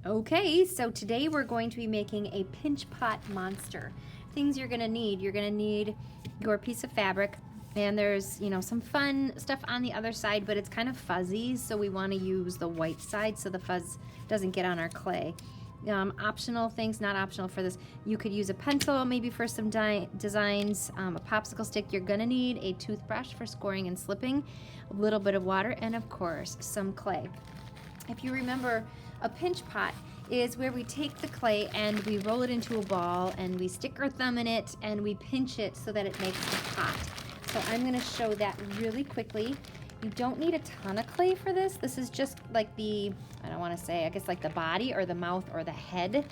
Okay, so today we're going to be making a pinch pot monster. Things you're gonna need your piece of fabric, and there's, some fun stuff on the other side, but it's kind of fuzzy, so we wanna use the white side so the fuzz doesn't get on our clay. Optional things, not optional for this. You could use a pencil maybe for some designs, a popsicle stick. You're gonna need a toothbrush for scoring and slipping, a little bit of water, and of course, some clay. If you remember, a pinch pot is where we take the clay and we roll it into a ball and we stick our thumb in it and we pinch it so that it makes the pot. So I'm gonna show that really quickly. You don't need a ton of clay for this. This is just like the, I don't wanna say, I guess like the body or the mouth or the head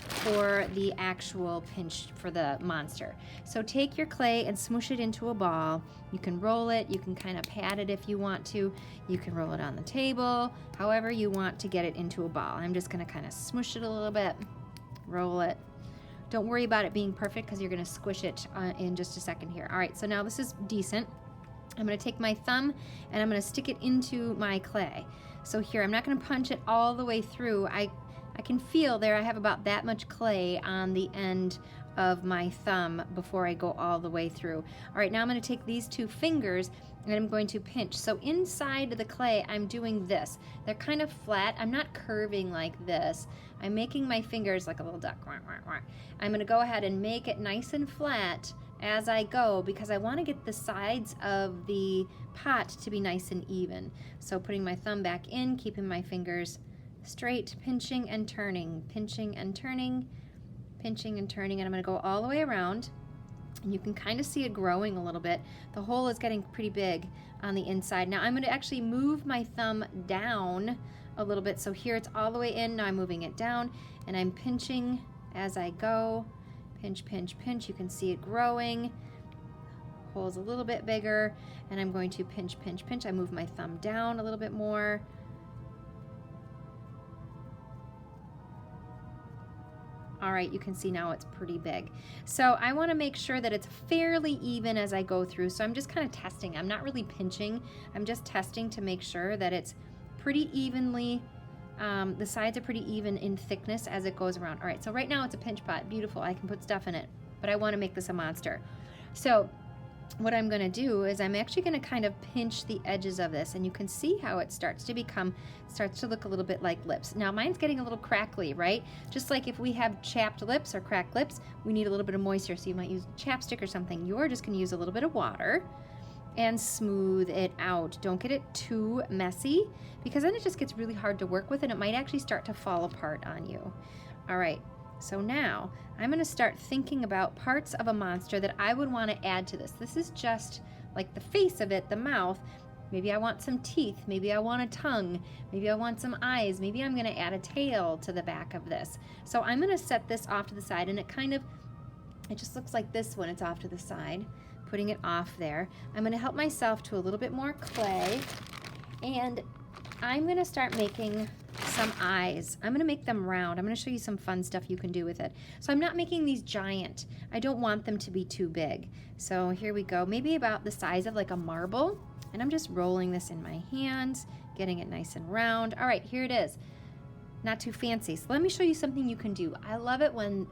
for the actual pinch for the monster. So take your clay and smoosh it into a ball. You can roll it, you can kind of pat it if you want to. You can roll it on the table, however you want to get it into a ball. I'm just gonna kind of smoosh it a little bit, roll it. Don't worry about it being perfect because you're gonna squish it in just a second here. All right, so now this is decent. I'm gonna take my thumb and I'm gonna stick it into my clay. So here, I'm not gonna punch it all the way through. I can feel there I have about that much clay on the end of my thumb before I go all the way through. All right, now I'm gonna take these two fingers and I'm going to pinch. So inside the clay, I'm doing this. They're kind of flat. I'm not curving like this. I'm making my fingers like a little duck. I'm gonna go ahead and make it nice and flat as I go because I wanna get the sides of the pot to be nice and even. So putting my thumb back in, keeping my fingers straight, pinching and turning, pinching and turning, pinching and turning, and I'm gonna go all the way around. And you can kind of see it growing a little bit. The hole is getting pretty big on the inside. Now I'm gonna actually move my thumb down a little bit. So here it's all the way in, now I'm moving it down and I'm pinching as I go. Pinch, pinch, pinch, you can see it growing. Hole's a little bit bigger and I'm going to pinch, pinch, pinch. I move my thumb down a little bit more. All right, you can see now it's pretty big. So I wanna make sure that it's fairly even as I go through. So I'm just kind of testing. I'm not really pinching. I'm just testing to make sure that it's pretty evenly, the sides are pretty even in thickness as it goes around. All right, so right now it's a pinch pot, beautiful. I can put stuff in it, but I wanna make this a monster. So what I'm gonna do is I'm actually gonna kind of pinch the edges of this and you can see how it starts to look a little bit like lips. Now mine's getting a little crackly, right? Just like if we have chapped lips or cracked lips, we need a little bit of moisture, so you might use chapstick or something. You're just gonna use a little bit of water and smooth it out. Don't get it too messy because then it just gets really hard to work with and it might actually start to fall apart on you. All right. So now I'm gonna start thinking about parts of a monster that I would wanna add to this. This is just like the face of it, the mouth. Maybe I want some teeth, maybe I want a tongue, maybe I want some eyes, maybe I'm gonna add a tail to the back of this. So I'm gonna set this off to the side and it just looks like this when it's off to the side, putting it off there. I'm gonna help myself to a little bit more clay and I'm gonna start making some eyes. I'm gonna make them round. I'm gonna show you some fun stuff you can do with it. So I'm not making these giant. I don't want them to be too big. So here we go, maybe about the size of like a marble. And I'm just rolling this in my hands, getting it nice and round. All right, here it is. Not too fancy. So let me show you something you can do. I love it when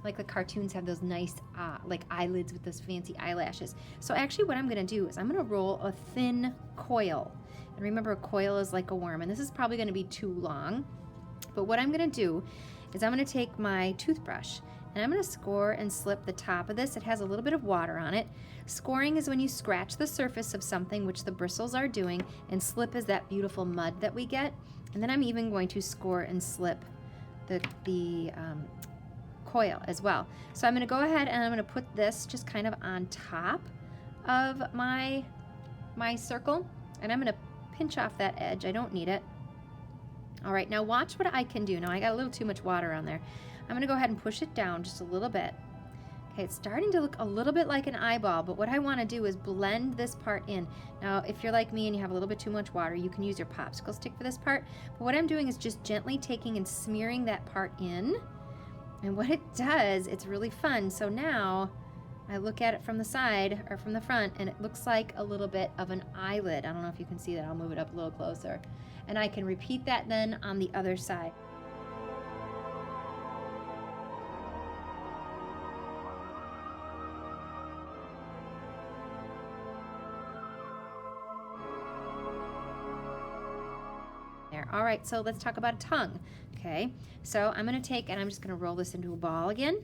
like the cartoons have those nice like eyelids with those fancy eyelashes. So actually what I'm gonna do is I'm gonna roll a thin coil. And remember, a coil is like a worm, and this is probably gonna be too long. But what I'm gonna do is I'm gonna take my toothbrush and I'm gonna score and slip the top of this. It has a little bit of water on it. Scoring is when you scratch the surface of something, which the bristles are doing, and slip is that beautiful mud that we get. And then I'm even going to score and slip the coil as well. So I'm gonna go ahead and I'm gonna put this just kind of on top of my circle, and I'm gonna pinch off that edge. I don't need it. All right, now watch what I can do. Now I got a little too much water on there. I'm gonna go ahead and push it down just a little bit. Okay, it's starting to look a little bit like an eyeball, but what I wanna do is blend this part in. Now, if you're like me and you have a little bit too much water, you can use your popsicle stick for this part. But what I'm doing is just gently taking and smearing that part in. And what it does, it's really fun. So now I look at it from the side or from the front and it looks like a little bit of an eyelid. I don't know if you can see that. I'll move it up a little closer. And I can repeat that then on the other side. All right, so let's talk about a tongue. Okay, so I'm going to take and I'm just going to roll this into a ball again.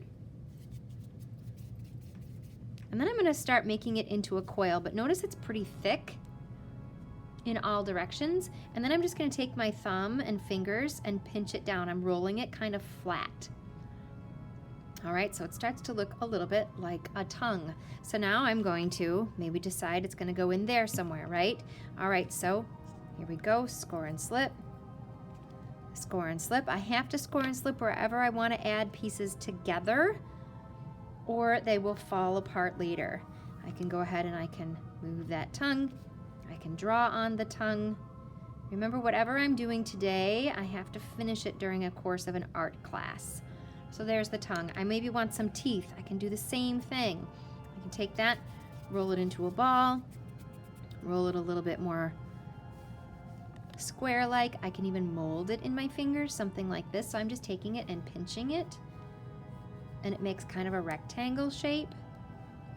And then I'm going to start making it into a coil, but notice it's pretty thick in all directions. And then I'm just going to take my thumb and fingers and pinch it down. I'm rolling it kind of flat. All right, so it starts to look a little bit like a tongue. So now I'm going to maybe decide it's going to go in there somewhere, right? All right, so here we go, score and slip. Score and slip. I have to score and slip wherever I want to add pieces together, or they will fall apart later. I can go ahead and I can move that tongue. I can draw on the tongue. Remember, whatever I'm doing today, I have to finish it during a course of an art class. So there's the tongue. I maybe want some teeth. I can do the same thing. I can take that, roll it into a ball, roll it a little bit more square-like. I can even mold it in my fingers, something like this. So I'm just taking it and pinching it, and it makes kind of a rectangle shape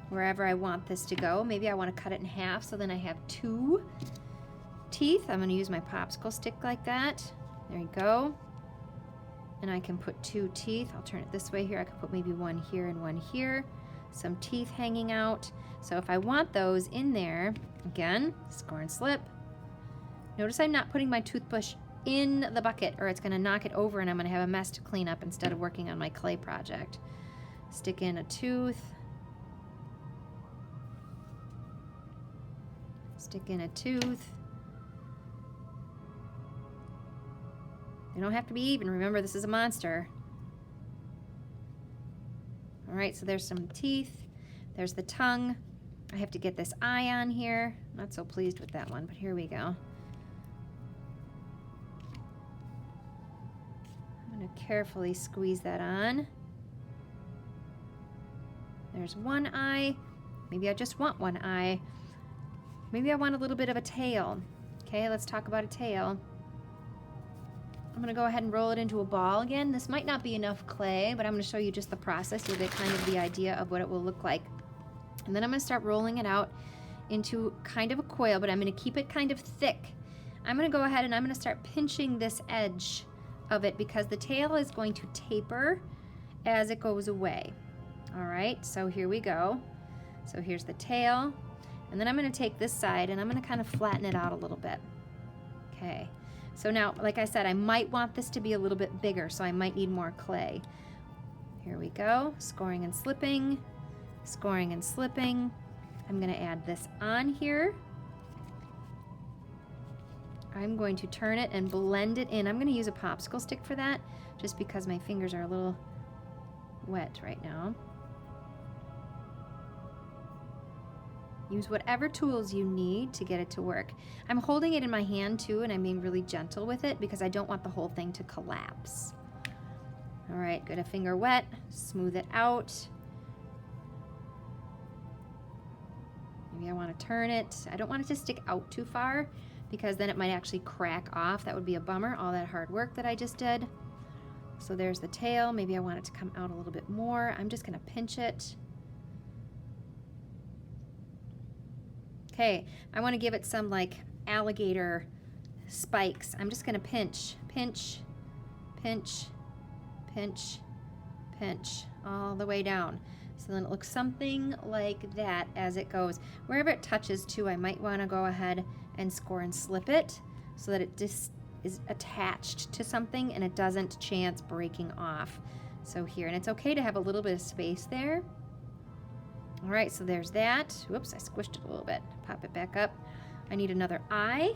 wherever I want this to go. Maybe I want to cut it in half so then I have 2 teeth. I'm going to use my popsicle stick like that. There you go. And I can put 2 teeth. I'll turn it this way here. I could put maybe 1 here and 1 here. Some teeth hanging out. So if I want those in there, again, score and slip. Notice I'm not putting my toothbrush in the bucket, or it's going to knock it over and I'm going to have a mess to clean up instead of working on my clay project. Stick in a tooth. Stick in a tooth. They don't have to be even. Remember, this is a monster. All right, so there's some teeth. There's the tongue. I have to get this eye on here. Not so pleased with that one, but here we go. I'm going to carefully squeeze that on. There's one eye. Maybe I just want one eye. Maybe I want a little bit of a tail. Okay, let's talk about a tail. I'm going to go ahead and roll it into a ball again. This might not be enough clay, but I'm going to show you just the process. You'll get kind of the idea of what it will look like. And then I'm going to start rolling it out into kind of a coil, but I'm going to keep it kind of thick. I'm going to go ahead and I'm going to start pinching this edge of it because the tail is going to taper as it goes away. All right, so here we go. So here's the tail. And then I'm going to take this side and I'm going to kind of flatten it out a little bit. Okay. So now, like I said, I might want this to be a little bit bigger, so I might need more clay. Here we go, scoring and slipping, scoring and slipping. I'm going to add this on here. I'm going to turn it and blend it in. I'm going to use a popsicle stick for that, just because my fingers are a little wet right now. Use whatever tools you need to get it to work. I'm holding it in my hand too, and I'm being really gentle with it because I don't want the whole thing to collapse. All right, get a finger wet, smooth it out. Maybe I want to turn it. I don't want it to stick out too far because then it might actually crack off. That would be a bummer, all that hard work that I just did. So there's the tail. Maybe I want it to come out a little bit more. I'm just going to pinch it. Okay, I want to give it some like alligator spikes. I'm just going to pinch, pinch, pinch, pinch, pinch all the way down. So then it looks something like that as it goes. Wherever it touches to, I might want to go ahead and score and slip it so that it just is attached to something and it doesn't chance breaking off. So here, and it's okay to have a little bit of space there. All right, so there's that. Whoops, I squished it a little bit. Pop it back up. I need another eye.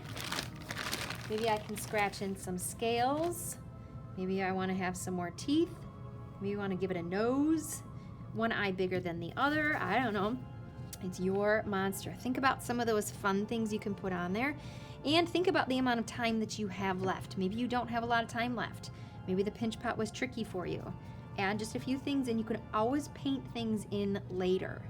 Maybe I can scratch in some scales. Maybe I want to have some more teeth. Maybe you want to give it a nose. One eye bigger than the other. I don't know. It's your monster. Think about some of those fun things you can put on there. And think about the amount of time that you have left. Maybe you don't have a lot of time left. Maybe the pinch pot was tricky for you. Add just a few things and you can always paint things in later.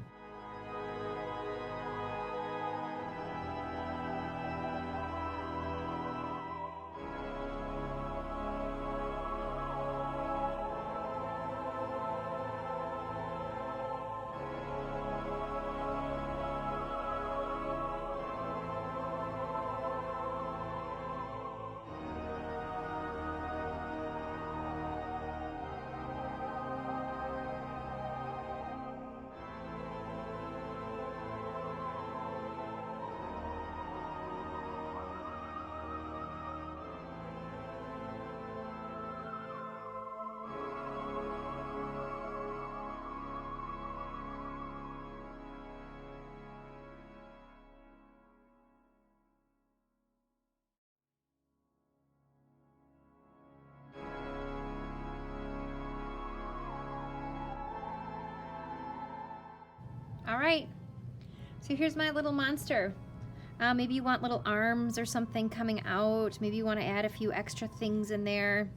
All right, so here's my little monster. Maybe you want little arms or something coming out. Maybe you want to add a few extra things in there.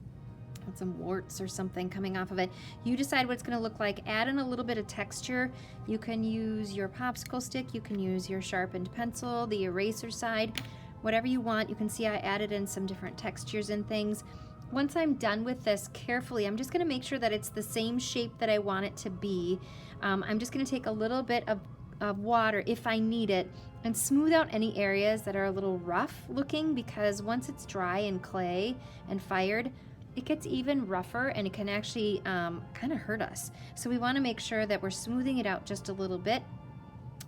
Some warts or something coming off of it. You decide what it's going to look like. Add in a little bit of texture. You can use your popsicle stick, you can use your sharpened pencil, the eraser side, whatever you want. You can see I added in some different textures and things. Once I'm done with this carefully, I'm just going to make sure that it's the same shape that I want it to be. I'm just going to take a little bit of water if I need it and smooth out any areas that are a little rough looking, because once it's dry and clay and fired, it gets even rougher and it can actually kind of hurt us. So we want to make sure that we're smoothing it out just a little bit.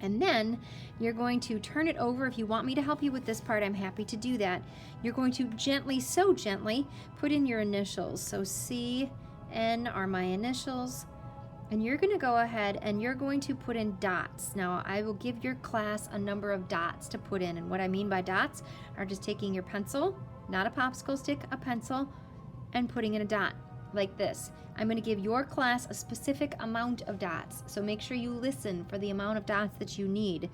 And then you're going to turn it over. If you want me to help you with this part, I'm happy to do that. You're going to gently, so gently, put in your initials. So C-N are my initials. And you're going to go ahead and you're going to put in dots. Now, I will give your class a number of dots to put in. And what I mean by dots are just taking your pencil, not a popsicle stick, a pencil, and putting in a dot like this. I'm going to give your class a specific amount of dots, so make sure you listen for the amount of dots that you need.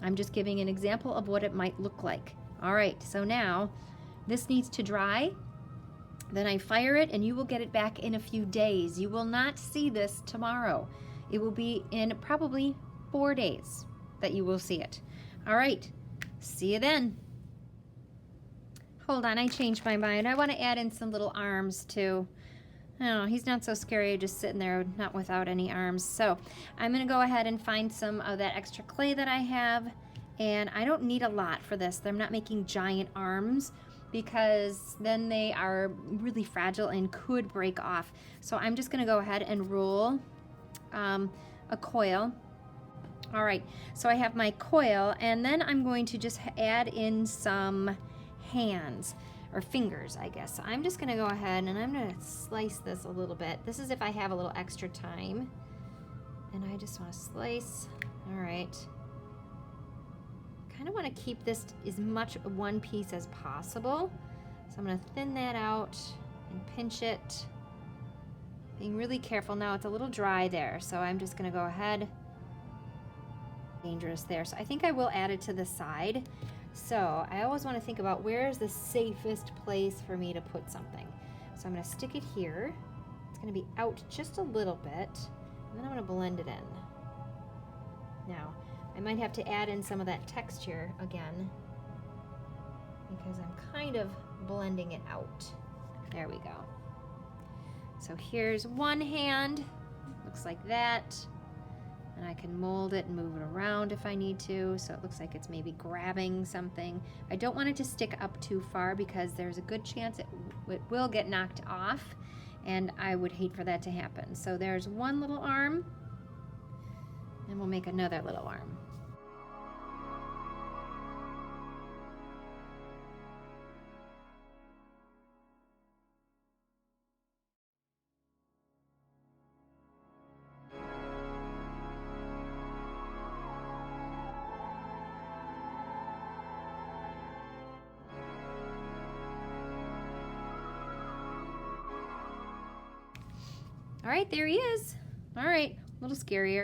I'm just giving an example of what it might look like. All right, so now this needs to dry. Then I fire it and you will get it back in a few days. You will not see this tomorrow. It will be in probably 4 days that you will see it. All right, see you then. Hold on, I changed my mind. I want to add in some little arms too. I don't know, he's not so scary just sitting there not without any arms. So I'm going to go ahead and find some of that extra clay that I have. And I don't need a lot for this. I'm not making giant arms because then they are really fragile and could break off. So I'm just going to go ahead and roll a coil. All right, so I have my coil, and then I'm going to just add in some hands or fingers, I guess. So I'm just going to go ahead and I'm going to slice this a little bit. This is if I have a little extra time. And I just want to slice. All right. Kind of want to keep this as much one piece as possible. So I'm going to thin that out and pinch it. Being really careful. Now it's a little dry there, so I'm just going to go ahead. Dangerous there. So I think I will add it to the side. So I always want to think about where is the safest place for me to put something. So I'm going to stick it here. It's going to be out just a little bit, and then I'm going to blend it in. Now, I might have to add in some of that texture again because I'm kind of blending it out. There we go. So here's one hand. Looks like that. And I can mold it and move it around if I need to, so it looks like it's maybe grabbing something. I don't want it to stick up too far because there's a good chance it will get knocked off, and I would hate for that to happen. So there's one little arm, and we'll make another little arm. All right, there he is. All right, a little scarier.